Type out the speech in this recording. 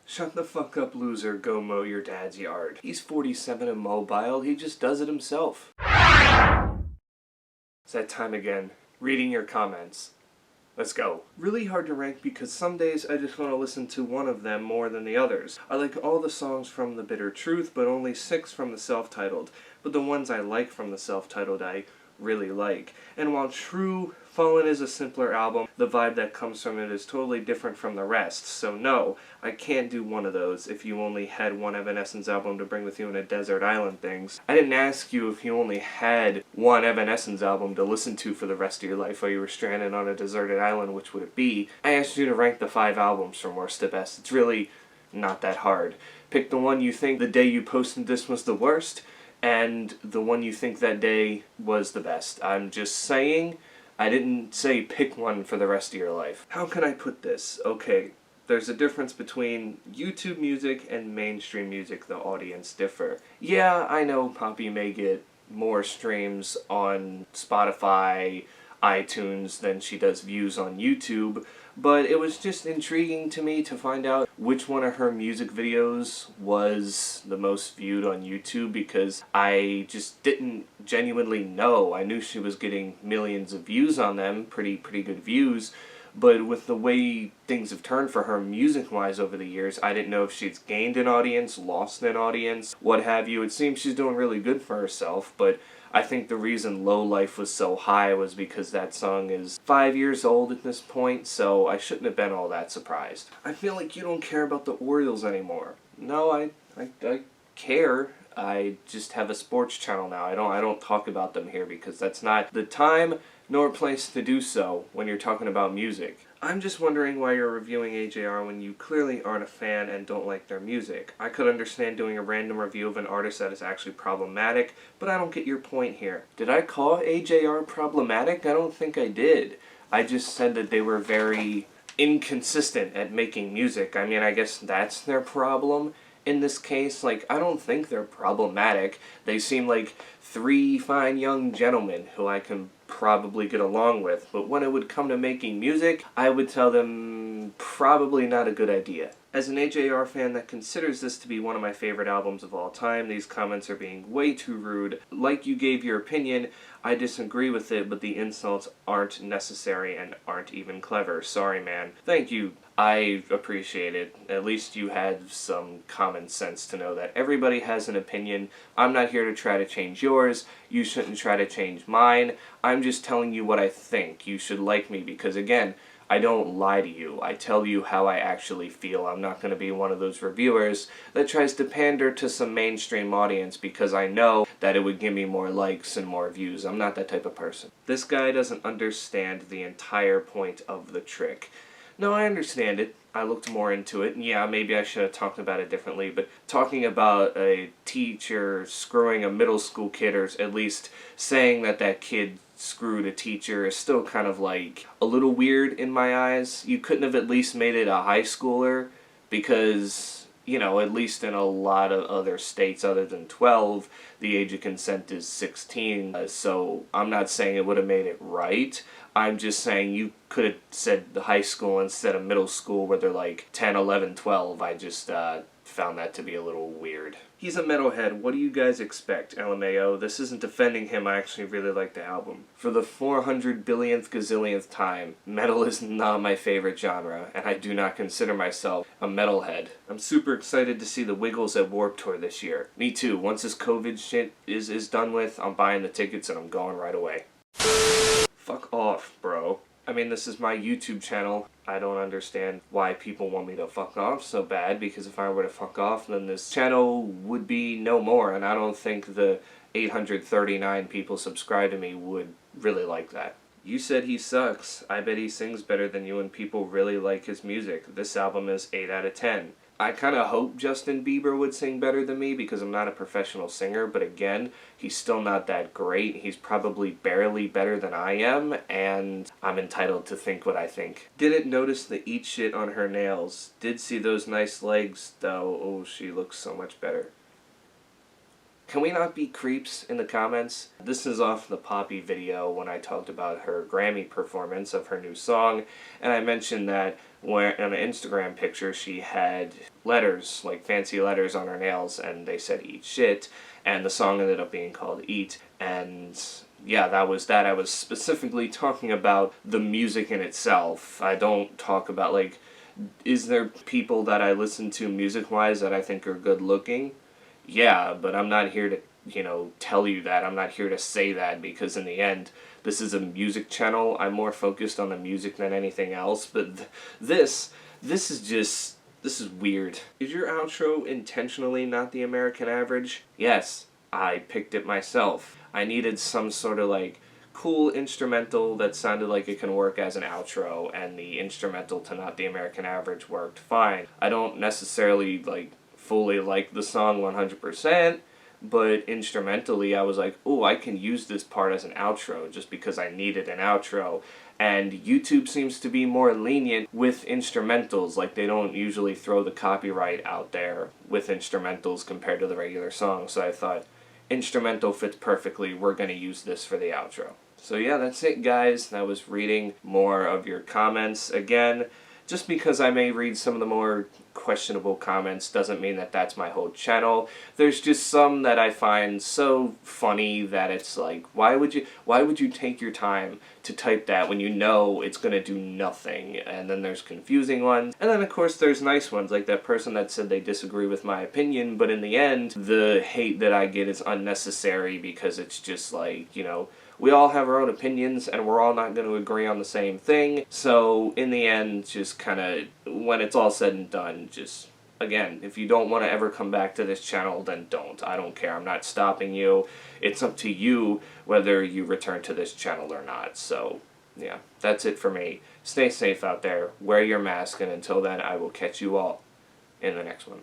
Shut the fuck up, loser. Go mow your dad's yard. He's 47 and mobile. He just does it himself. It's that time again. Reading your comments. Let's go. Really hard to rank because some days I just want to listen to one of them more than the others. I like all the songs from The Bitter Truth, but only 6 from the self-titled. But the ones I like from the self-titled I really like. And while true, Fallen is a simpler album, the vibe that comes from it is totally different from the rest. So no, I can't do one of those if you only had one Evanescence album to bring with you in a desert island things. I didn't ask you if you only had one Evanescence album to listen to for the rest of your life while you were stranded on a deserted island, which would it be? I asked you to rank the 5 albums from worst to best. It's really not that hard. Pick the one you think the day you posted this was the worst, and the one you think that day was the best. I'm just saying, I didn't say pick one for the rest of your life. How can I put this? Okay, there's a difference between YouTube music and mainstream music. The audience differ. Yeah, I know Poppy may get more streams on Spotify, iTunes than she does views on YouTube, but it was just intriguing to me to find out which one of her music videos was the most viewed on YouTube, because I just didn't genuinely know. I knew she was getting millions of views on them, pretty good views, but with the way things have turned for her music-wise over the years, I didn't know if she's gained an audience, lost an audience, what have you. It seems she's doing really good for herself, but I think the reason Low Life was so high was because that song is 5 years old at this point, so I shouldn't have been all that surprised. I feel like you don't care about the Orioles anymore. No, I care. I just have a sports channel now. I don't talk about them here because that's not the time nor place to do so when you're talking about music. I'm just wondering why you're reviewing AJR when you clearly aren't a fan and don't like their music. I could understand doing a random review of an artist that is actually problematic, but I don't get your point here. Did I call AJR problematic? I don't think I did. I just said that they were very inconsistent at making music. I mean, I guess that's their problem in this case. Like, I don't think they're problematic. They seem like 3 fine young gentlemen who I can probably get along with, but when it would come to making music, I would tell them probably not a good idea. As an AJR fan that considers this to be one of my favorite albums of all time, these comments are being way too rude. Like you gave your opinion, I disagree with it, but the insults aren't necessary and aren't even clever. Sorry, man. Thank you. I appreciate it. At least you had some common sense to know that everybody has an opinion. I'm not here to try to change yours. You shouldn't try to change mine. I'm just telling you what I think. You should like me because, again, I don't lie to you. I tell you how I actually feel. I'm not going to be one of those reviewers that tries to pander to some mainstream audience because I know that it would give me more likes and more views. I'm not that type of person. This guy doesn't understand the entire point of the trick. No, I understand it. I looked more into it, and yeah, maybe I should have talked about it differently, but talking about a teacher screwing a middle school kid, or at least saying that that kid screwed a teacher, is still kind of like a little weird in my eyes. You couldn't have at least made it a high schooler, because, you know, at least in a lot of other states other than 12, the age of consent is 16, so I'm not saying it would have made it right. I'm just saying you could have said the high school instead of middle school where they're like 10, 11, 12. I just found that to be a little weird. He's a metalhead. What do you guys expect, LMAO? This isn't defending him. I actually really like the album. For the 400 billionth gazillionth time, metal is not my favorite genre, and I do not consider myself a metalhead. I'm super excited to see the Wiggles at Warped Tour this year. Me too. Once this COVID shit is done with, I'm buying the tickets and I'm going right away. Fuck off, bro. I mean, this is my YouTube channel. I don't understand why people want me to fuck off so bad, because if I were to fuck off, then this channel would be no more, and I don't think the 839 people subscribed to me would really like that. You said he sucks. I bet he sings better than you and people really like his music. This album is 8 out of 10. I kind of hope Justin Bieber would sing better than me because I'm not a professional singer, but again, he's still not that great. He's probably barely better than I am, and I'm entitled to think what I think. Didn't notice the eat shit on her nails. Did see those nice legs, though. Oh, she looks so much better. Can we not be creeps in the comments? This is off the Poppy video when I talked about her Grammy performance of her new song, and I mentioned that where in an Instagram picture she had letters, like fancy letters on her nails, and they said eat shit, and the song ended up being called Eat, and yeah, that was that. I was specifically talking about the music in itself. I don't talk about, like, is there people that I listen to music-wise that I think are good-looking? Yeah, but I'm not here to, tell you that. I'm not here to say that, because in the end, this is a music channel. I'm more focused on the music than anything else, but this is weird. Is your outro intentionally not the American average? Yes, I picked it myself. I needed some sort of, like, cool instrumental that sounded like it can work as an outro, and the instrumental to Not the American Average worked fine. I don't necessarily, like, fully like the song 100%, but instrumentally I was like, oh, I can use this part as an outro just because I needed an outro. And YouTube seems to be more lenient with instrumentals. Like, they don't usually throw the copyright out there with instrumentals compared to the regular song. So I thought, instrumental fits perfectly, we're going to use this for the outro. So yeah, that's it, guys. That was reading more of your comments. Again, just because I may read some of the more questionable comments doesn't mean that that's my whole channel. There's just some that I find so funny that it's like, why would you take your time to type that when you know it's going to do nothing? And then there's confusing ones. And then of course there's nice ones, like that person that said they disagree with my opinion, but in the end, the hate that I get is unnecessary because it's just like, we all have our own opinions, and we're all not going to agree on the same thing. So, in the end, just kind of, when it's all said and done, just, again, if you don't want to ever come back to this channel, then don't. I don't care. I'm not stopping you. It's up to you whether you return to this channel or not. So, yeah, that's it for me. Stay safe out there. Wear your mask, and until then, I will catch you all in the next one.